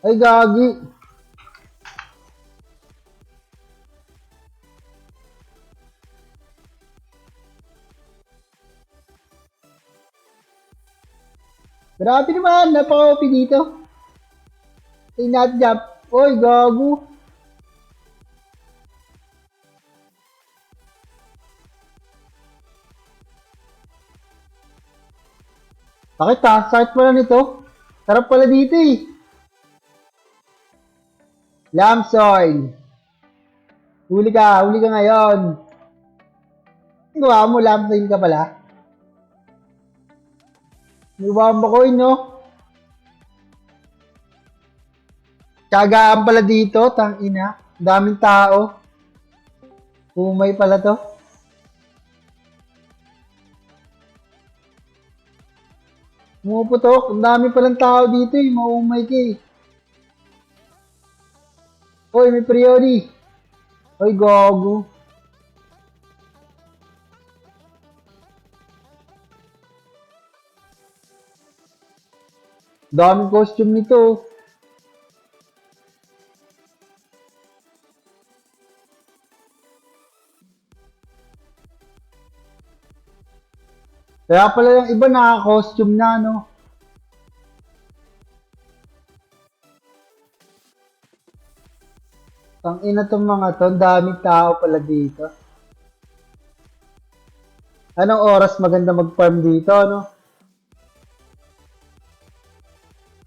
Ay, gagi. Grabe naman, napaka-OP dito. Ay, not jump. Oy, gago. Bakit ha? Sakit pala nito. Sarap pala dito eh. Lamsoil. Huli ka ngayon. Gawa mo, lamsoil ka pala. Nagwamba ko no? Tsagaan pala dito, tangina. Daming tao. Umay pala to. Pumuputok. Ang dami palang tao dito eh. Maumay ka eh. Hoy, may priori. Hoy, gago. Daming costume nito. Kaya pala yung iba naka-costume na, no? Ang ina tong mga to, ang daming tao pala dito. Anong oras maganda mag-farm dito, no?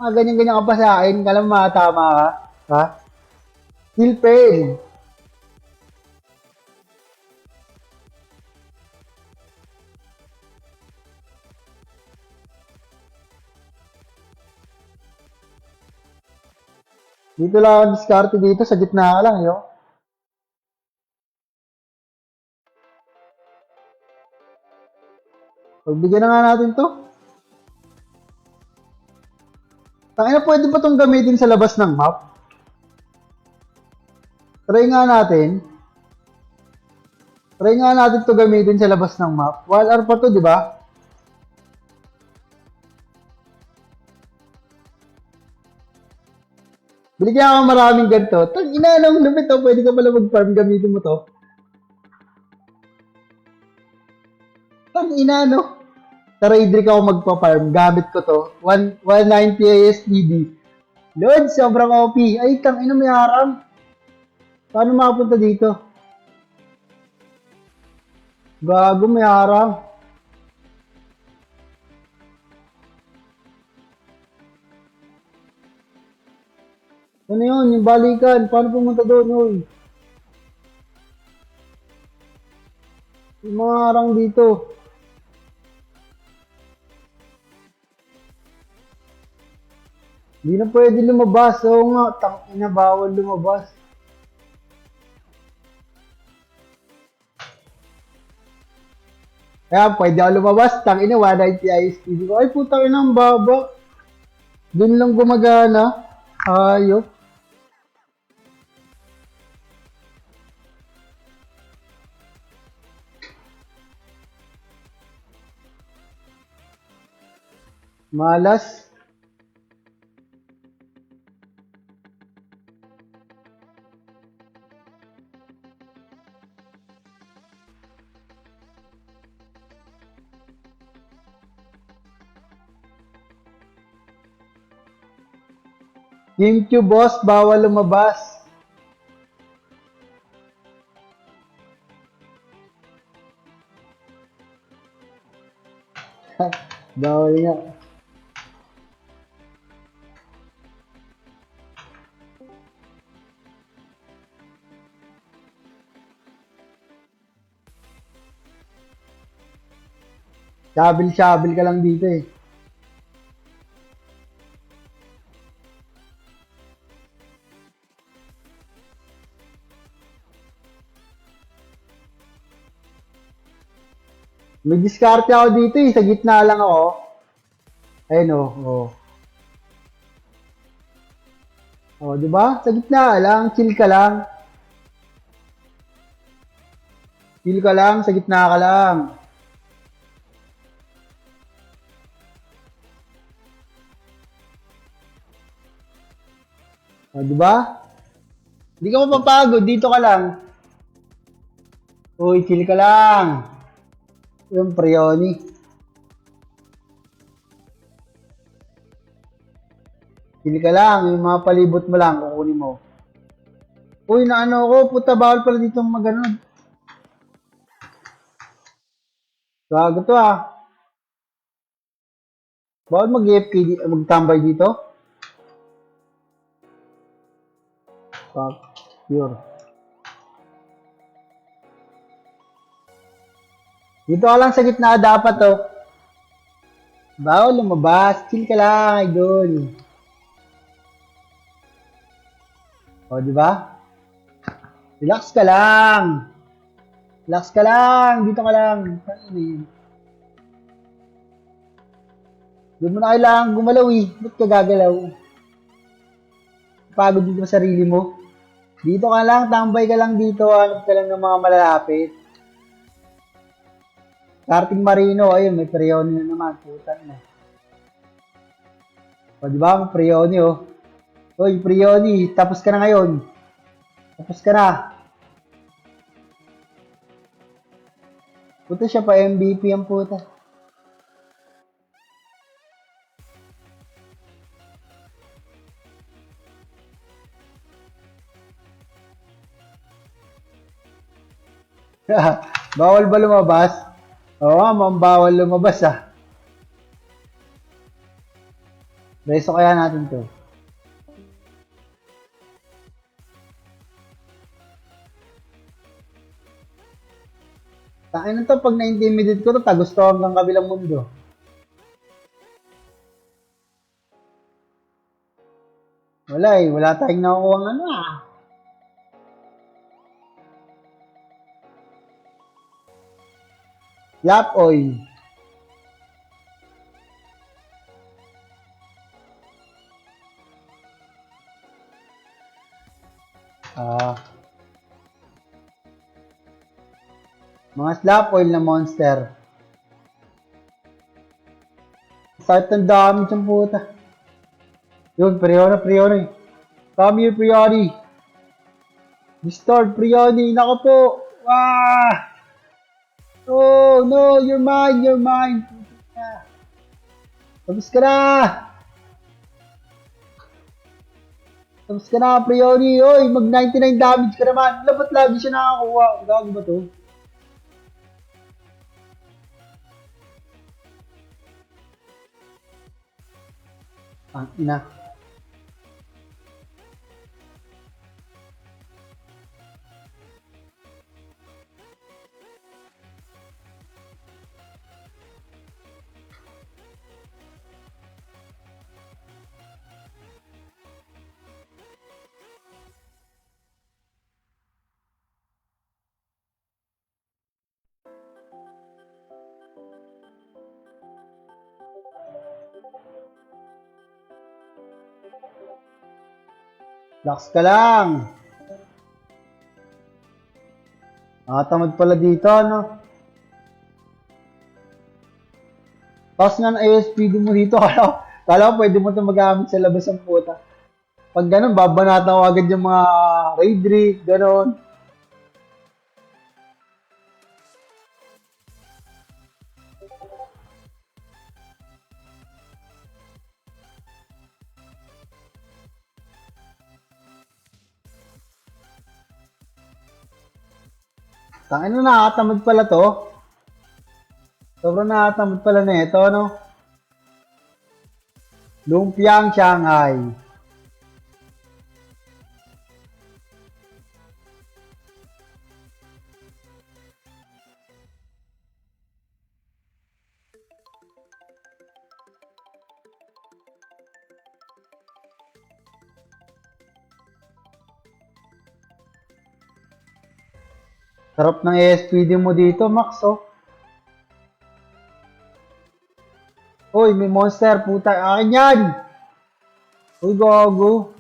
Ganyan-ganyan ka pa sa akin, kala mo matama ka? Ha? Still fail. Dito lang ang diskarte dito, sa gitna ka lang, yo. Pagbigyan na nga natin to. Tangina, pwede ba itong gamitin sa labas ng map? Try nga natin. Try nga natin to gamitin sa labas ng map. 1 hour pa to, di ba? Binigyan ako maraming ganito. Tangina, nung lumit to, pwede ka pala mag-farm, gamitin mo to. Tangina, no? Sa Raidrick ako magpa-farm, gamit ko to. 190 ASPD. Lord, sobrang OP. Ay, tangina, may harang. Paano makapunta dito? Gago, may harang. Ano yun? Yung balikan. Paano pumunta doon, oy? Yung mga harang dito. Hindi na pwede lumabas. Oo nga, tangina, bawal lumabas. Kaya pwede ako lumabas. Tangina, 190 ISPD ko. Ay, putang ina, ang baba. Doon lang gumagana. Ayop. Malas. GameCube boss, bawal lumabas. Bawal nga. Shabil-shabil ka lang dito eh. May diskarte ako dito eh. Sa gitna lang ako. Ayun oh. Oh. Oh, di ba? Sa gitna lang. Chill ka lang. Chill ka lang. Sa gitna ka lang. O, di ba? Hindi ka mapapagod. Dito ka lang. Uy, chill ka lang. Yung Prioni. Chill ka lang. Yung mga palibot mo lang, kukunin mo. Uy, naano ko. Puta, bawal pala dito mag-ganon. Gago to ah. Bawal mag-AFK, magtambay dito? Fuck. Pure. Dito ka lang sa gitna dapat to. Bawal lumabas. Chill ka lang, idol. O, di ba? Relax ka lang. Relax ka lang. Dito ka lang. Hindi mo na kailangan gumalaw eh. Ba't ka gagalaw? Pagod dito sa sarili mo. Dito ka lang. Tambay ka lang dito. Hanap ka lang ng mga malalapit. Karting Marino. Ayun, may Prioni na naman. Putan na. O, di ba? May Prioni oh. Uy, Prioni. Tapos ka na ngayon. Tapos ka na. Puta siya pa MVP ang puta. Bawal ba lumabas? Oo, ma'am, bawal lumabas ah. Reso kaya natin to. Tangin na to, pag na-intimidate ko to, tagos to hanggang kabilang mundo. Wala eh, wala tayong nakukuha ng ano ah. Lap oil. Mga slap oil na monster. Start ng dami siyang puta. Yun, Prioni. Come here, Prioni. Restored, Prioni. Nako po. Wah! Oh, no, you're mine, you're mine. Tapos ka na. Tapos ka na, Prioni. Oy, mag 99 damage ka naman. Labat lagi siya nakakuha. Gago ba to? Ina. Relax ka lang. Tamad pala dito, no? Tapos nga ng ASPD mo dito, kala ko pwede mo ito magamit sa labas ng puta. Pag ganun, babanatan ko agad yung mga raid rig, ganun. Tangin na, nakatamad pala to. Sobrang nakatamad pala na ito, no? Lumpiang Shanghai. Sarap ng ASPD mo dito, Max, oh. Uy, may monster, puta. Akin yan! Uy, gago.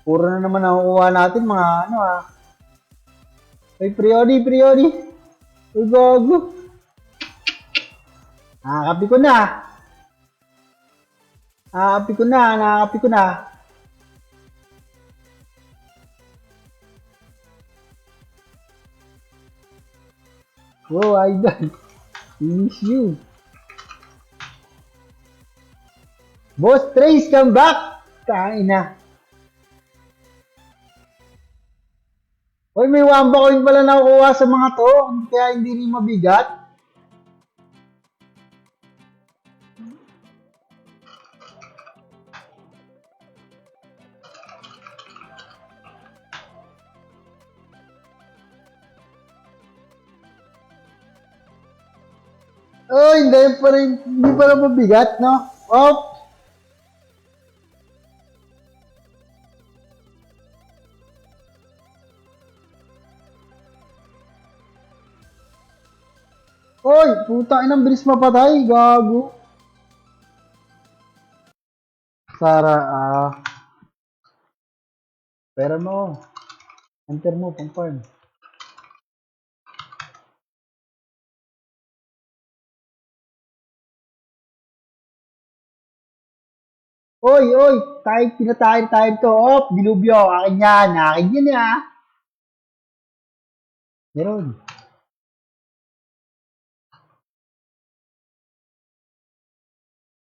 Puro na naman nakukuha natin, mga ano, ah. Uy, Prioni. Uy, gago. Nakakapi ko na. Nakakapi ko na. Nakakapi ko na. Wow, idol. Finish you. Boss Trace, come back! Kain na. Uy, may wamba coin pala nakukuha sa mga to. Kaya hindi rin mabigat. Oh, hindi pa rin mabigat, no? Oh, oy, puta inang bilis mapatay, gago. Sara, pera mo. Enter mo, pang farm. Oy, pinatayin tayo to. Oh, dilubyo, akin yan ya. Meron.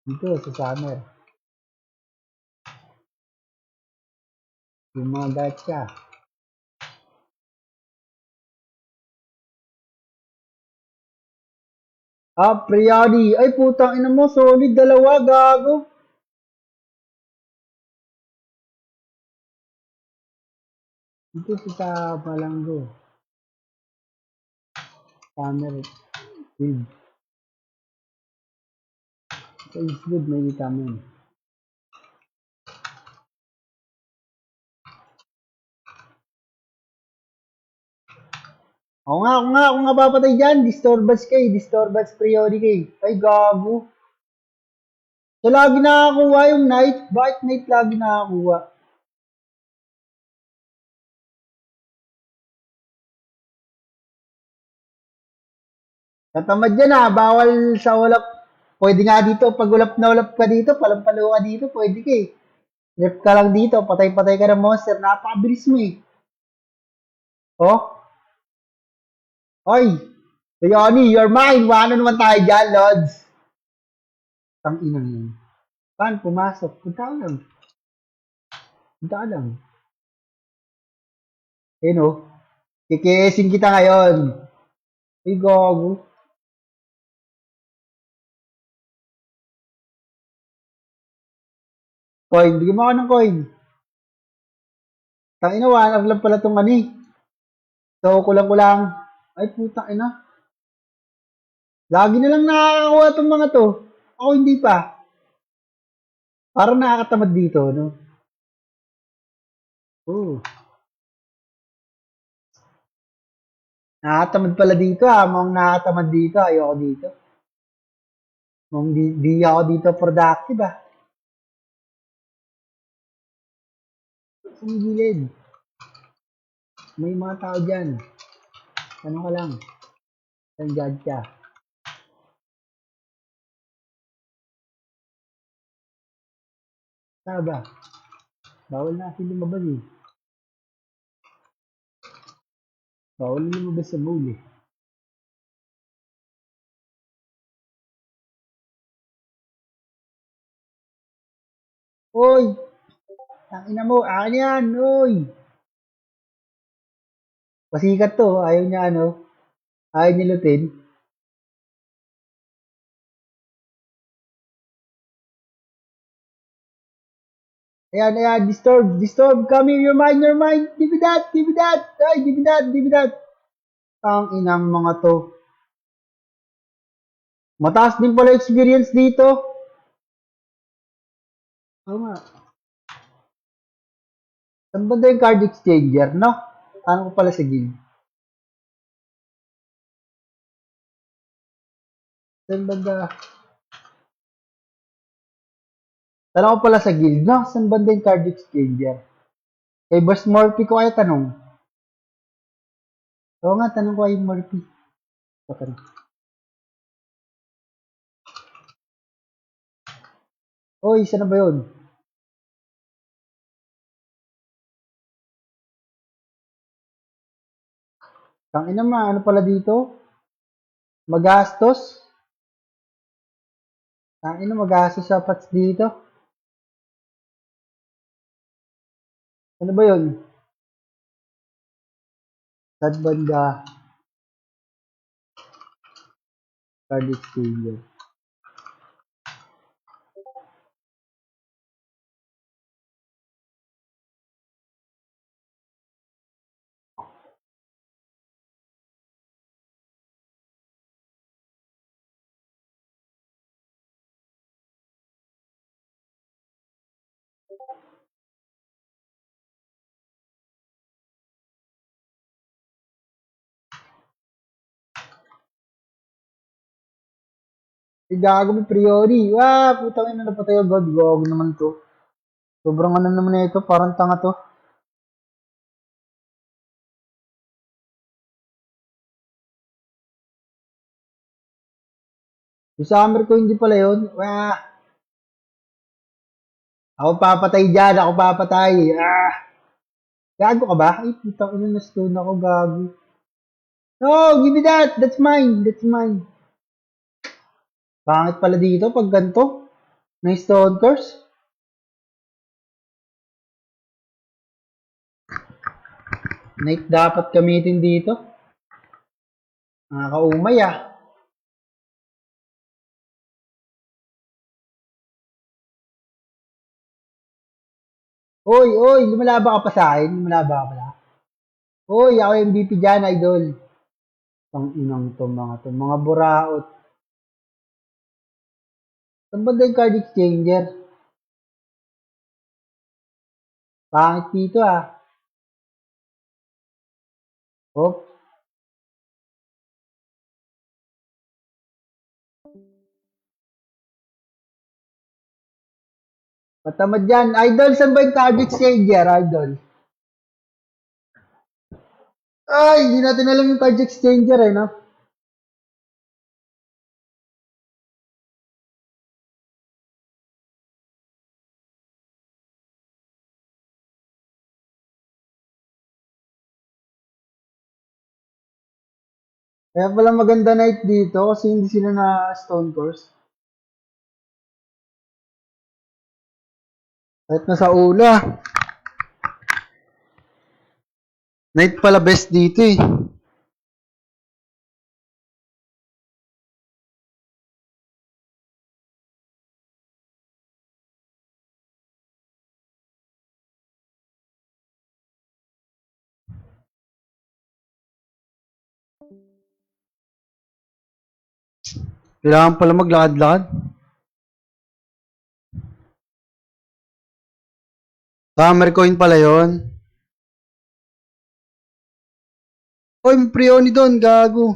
Dito, sa summer. Yung mga gacha. Priori. Ay, putang ina mo, solid, dalawa, gago. Dito sa Malanggo. Summer. Field. So, it's good, may vitamin. Ako nga papatay dyan. Disturbance priori kay. Ay, gago. So, lagi nakakuha yung night. Bakit night lagi nakakuha? Tatamad yan bawal sa ulap. Pwede nga dito, pag ulap na ulap ka dito, palampalo ka dito, pwede ka eh. Rep ka lang dito, patay-patay ka ng monster, napakabilis mo eh. Oh? Oy! Leonie, you're mine! Wano naman tayo dyan, Lods? Tang inang yun. Paano pumasok? Punta ka lang. Punta ka lang. Eh no? Kikising kita ngayon. Ay, gago. Coin, bigyan mo ako ng coin. Tangina, 1 hour lang pala itong ano eh. So, kulang-kulang. Ay, puta ina. Lagi na lang nakakakuha itong mga to. Ako hindi pa. Parang nakakatamad dito, no? Oh. Nakakatamad pala dito Mukhang nakakatamad dito. Ayoko dito. Mukhang di ako dito productive Sa gilid. May mga tao dyan. Tanong ka lang. Saan dyan ka? Saba. Bawal na kasi lumabas eh. Bawal na lumabas sa mall eh. Oy! Tangina mo, akin yan, oy! Pasikat to, ayaw niya ano, ayaw niya lutin. Ayan, disturb, come here, you're mine, give me that, ay, give me that. Ang inang mga to. Mataas din pala experience dito. Oo nga. Saan ba yung card exchanger, no? Ano ko pala sa guild? Saan banda? Tanong ko pala sa guild, no? Saan banda yung card exchanger? Kay Boss Morphy ko kayo tanong. Oo nga, tanong ko kay Morphy. Tanong. Oy, isa na ba yun? Tangina naman, ano pala dito? Magastos? Tangina, magastos sa pats dito. Ano ba yun? Sad banda. Card exchanger. Ay, gago may priori. Wah, putang ina na patay agad. Gago naman to. Sobrang ano naman na ito, parang tanga to. Yung summer ko hindi pala yun. Wah, ako papatay dyan, ako papatay. Ah, gago ka ba? Ay, putang ina na stone ako, gago. No, give me that. That's mine. That's mine. Pangit pala dito pag ganito. May stone course. Night dapat gamitin dito. Nakakaumay ah. Oy, oy, lumalaba ka pa sa akin. Lumalaba ka pala. Oy, ako yung MVP dyan, idol. Pang inang to mga to. Mga buraot. Saan ba yung card exchanger? Pangit dito ah. Hop. Matamad yan. Idol, saan ba yung card exchanger, idol? Ay, hindi natin alam yung card exchanger eh, no? Kaya pala maganda night dito kasi hindi sila na stone course. Kahit nasa ulo ah. Night pala best dito eh. Kailangan pala maglakad-lakad. Summer coin pala yon. Oy, may pre-oni doon, gago.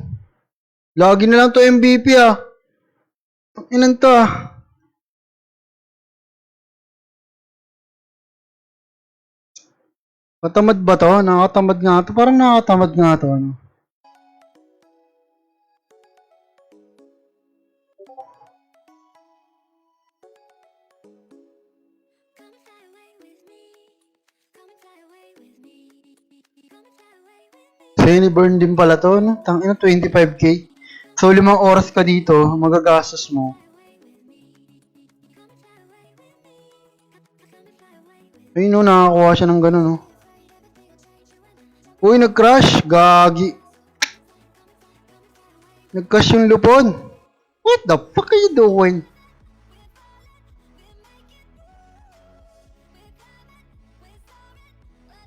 Lagi na lang to MVP ah. Ilan to ah. Katamad ba to? Nakakatamad nga to. Parang nakakatamad nga to. Ano? Sunny burn din pala to. No? Tangina 25k. So 5 oras ka dito, magagastos mo. Ayun no, nakakuha siya ng gano'n no. Uy, nag-crash. Gagi. Nag-crash yung lupon. What the fuck are you doing?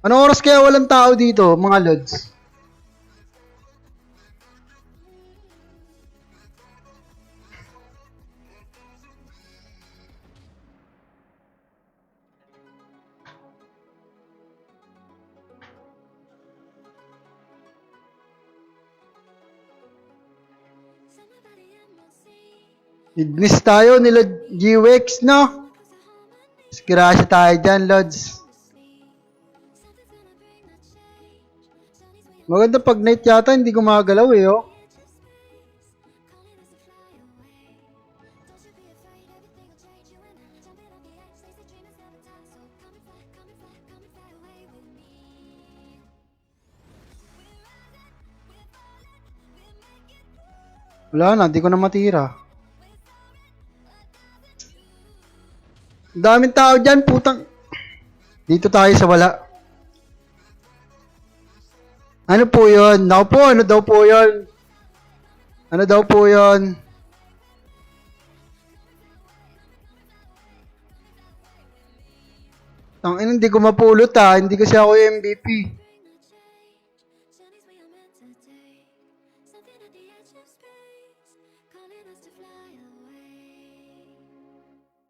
Anong oras kaya walang tao dito, mga lods? Ignis tayo nila GWX, no? Skirasya tayo dyan, lods. Maganda pag night yata, hindi gumagalaw eh, oh. Wala na, di ko na matira. Ang daming tao dyan, putang. Dito tayo sa wala. Ano po yun? Naku po, ano daw po yun? Ano daw po yun? Tangina, hindi ko mapulot ah. Hindi kasi ako yung MVP.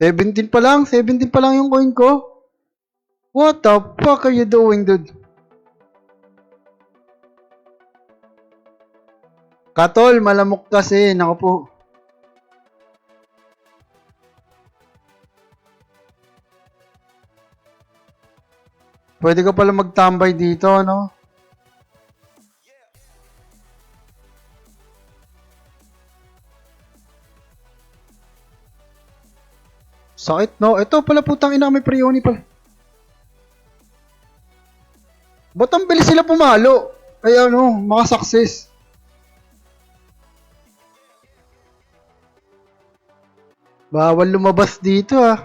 Seventeen pa lang yung coin ko. What the fuck are you doing, dude? Katol, malamok kasi. Naku po. Pwede ka pala magtambay dito, no? Sakit, no? Ito pala putang ina, may prioni pala. Ba't ang bilis sila pumalo? Ay ano, makasuccess. Bawal lumabas dito ah.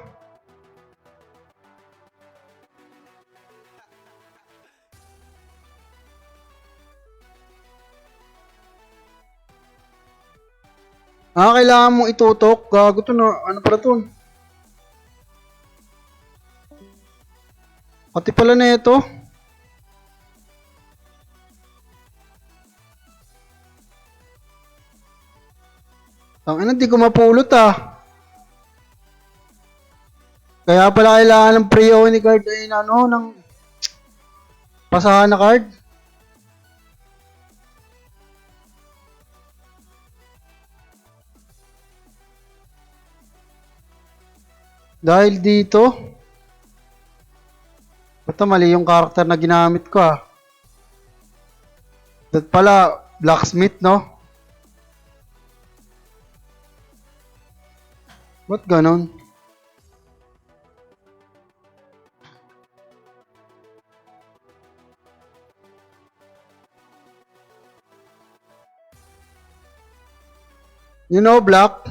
Kailangan mong itutok. Gago to na. Ano para to? Pati pala na ito. Tangina, di ko mapulot ah. Kaya pala kailangan ng pre-oni card ay ano, ng pasahan na card. Dahil dito, basta mali yung character na ginamit ko ah. That pala, blacksmith no? Ba't ganon? You know, Black?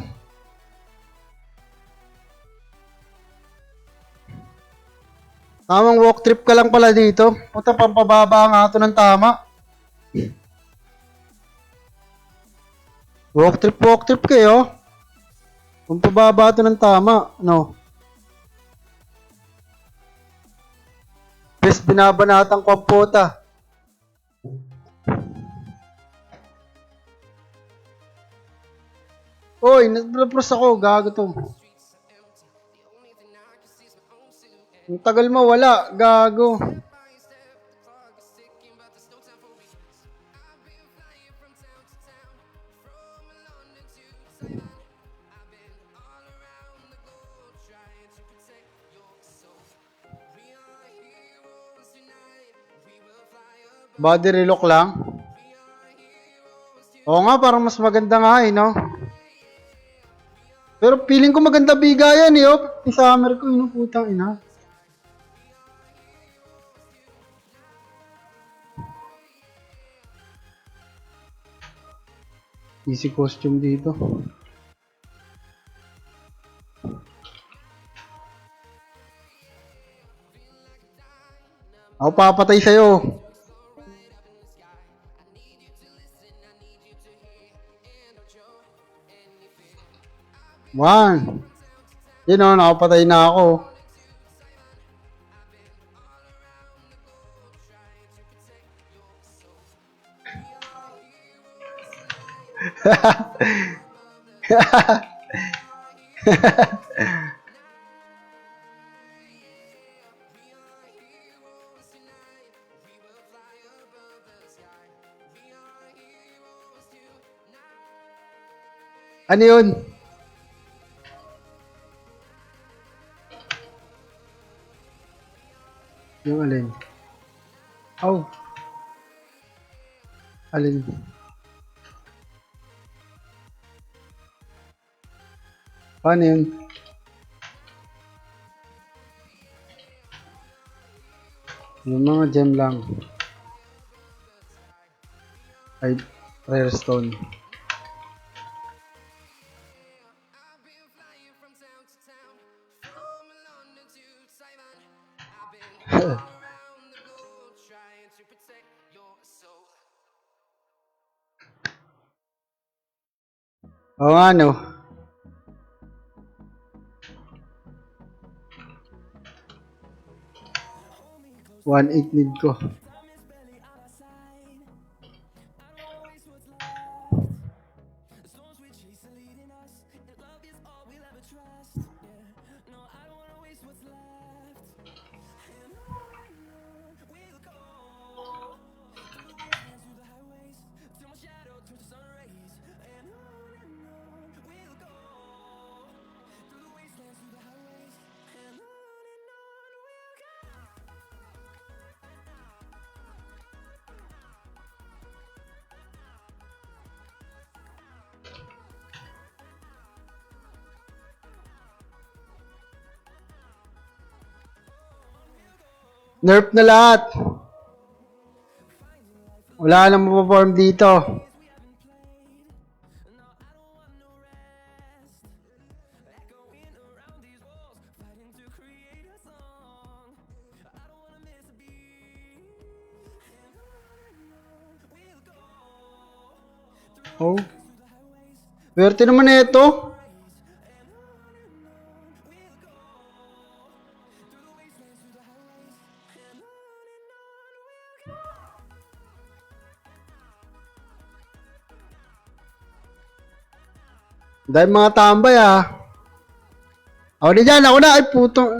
Tamang walk trip ka lang pala dito. Puta, pampababa nga ito ng tama. Walk trip kayo. Pampababa ito ng tama. No. Bes, binabanatang ko ang puta. Oy, nag-pros ako. Gago to. Ang tagal mo, wala. Gago. Body relock lang. Oo nga, parang mas maganda nga eh, no? Pero feeling ko maganda bigayan eh, oh. Summer ko, yun, putang ina. Easy costume dito. Ako papatay sa'yo. One. Yun o, nakapatay na ako. Ano yun? Yung alin? Oh. Alin? Paano yun? Yung mga gem lang. Ay, rare stone. Oo nga, no. One eight need ko. Nerf na lahat. Wala nang mapaperform dito. Oh. Swerte naman na ito. Dahil mga tambay Ako na dyan, ako na. Ay putong.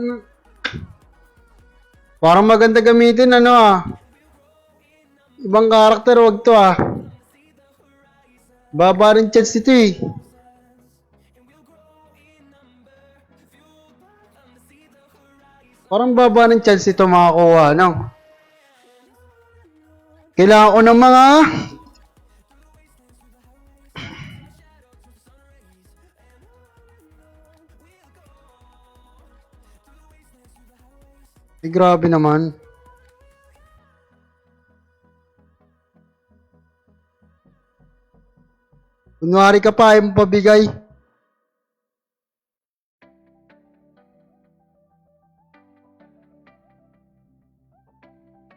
Parang maganda gamitin Ibang karakter, wag to Baba rin chance ito Parang baba ng chance ito makakuha, Kailangan ko ng mga grabe naman. Kunwari ka pa, ayaw mo pabigay.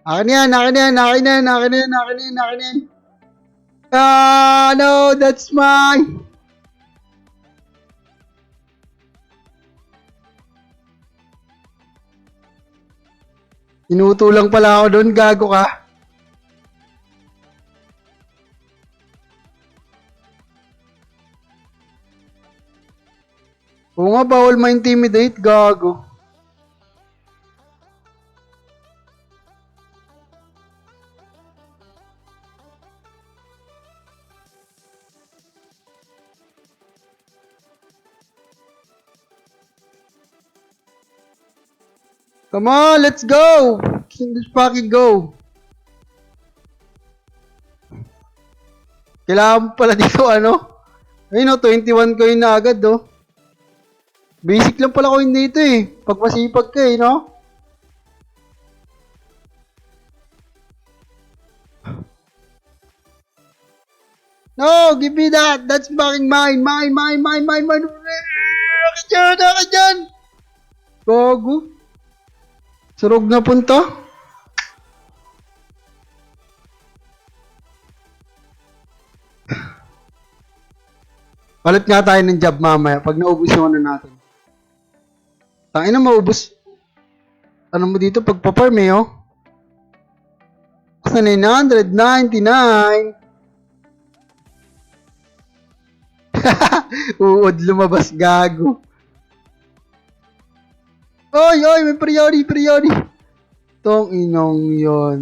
Akin yan. No, that's mine. Tinutulang pala ako doon, gago ka. Oo nga, bawal ma-intimidate, gago. Come on, let's go! Let's fucking go! Kailangan pala dito, Ayun 21 coin na agad, Basic lang pala coin dito, Pag masipag ka, no? No, give me that! That's fucking mine! Mine! Akin dyan! Gago. Surog na punta. Palit nga tayo ng job mamaya pag naubos yung natin. Tangin na maubos. Ano mo dito pagpa-farm Kasi 999. Uod lumabas, gago. Oy, may priority. Tong inong yon.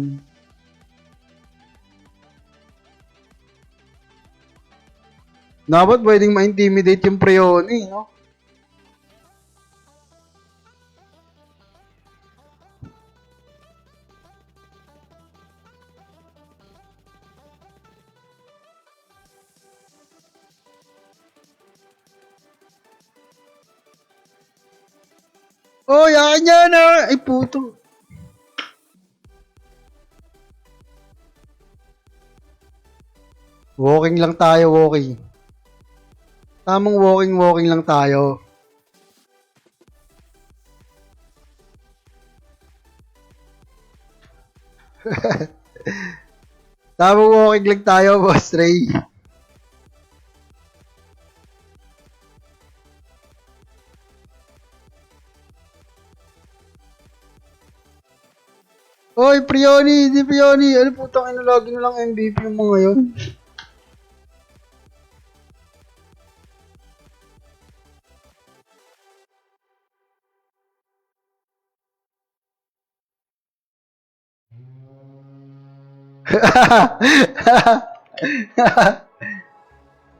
Dapat pwedeng ma-intimidate yung priority, no? Oy, akin yan Ay, puto. Walking lang tayo, walking. Tamang walking lang tayo. Tamang walking lang tayo, Boss Ray. Oy, Prioni, di Prioni. Ano putang ina, lagi na lang MVP yung mga yun.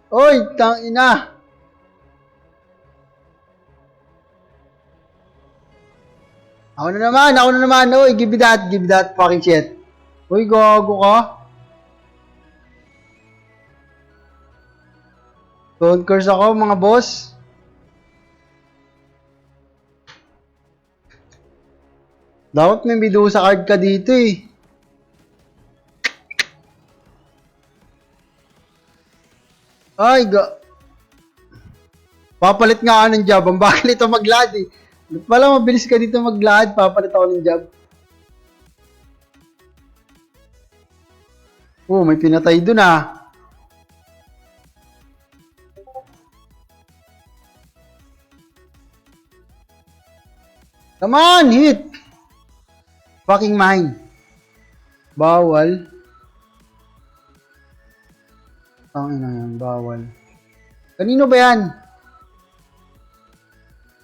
Oy, tang ina. Ako na naman. Oy, give me that fucking shit. Uy, gago ka. Don't curse ako, mga boss. Dapat may Medusa card ka dito eh. Ay, papalit nga ako ng job. Ang bakal ito maglad eh. Pala mabilis ka dito maglad, papalit ako ng job. Oh, may pinatay dun ah. Come on, hit! Fucking mine. Bawal. Ang ina yan, bawal. Kanino ba yan?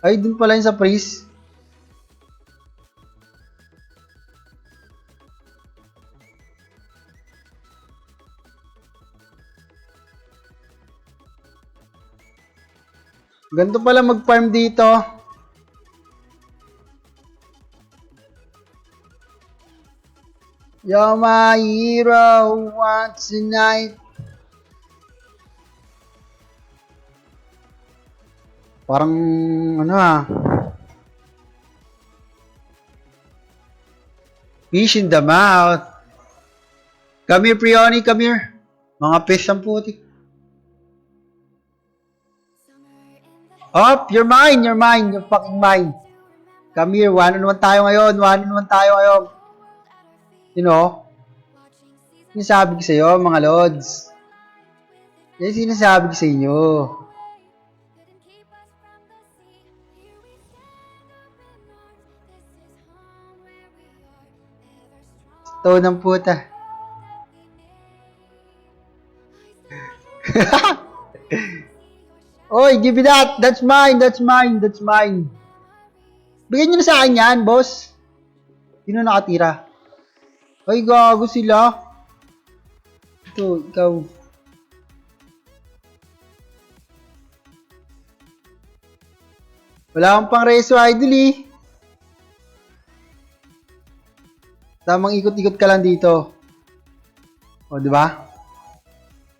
Ay, dun pala yun sa priest. Ganito pala mag-farm dito. You're my hero once tonight. Parang ano ah. Fish in the mouth. Come here, Prioni, come here. Mga fish ang putik. Up, you're mine, you're fucking mine. Come here, one on one tayo ngayon. You know? Sinasabi ko sa iyo, mga lods. Yan sinasabi ko sa inyo. Ito ng puta. Oy, give me that. That's mine. Bigyan nyo na sa akin yan, boss. Sino nakatira? Ay, gago sila. Ito, ikaw. Wala kang pang reso idol eh. Tamang ikot-ikot ka lang dito. O, di ba?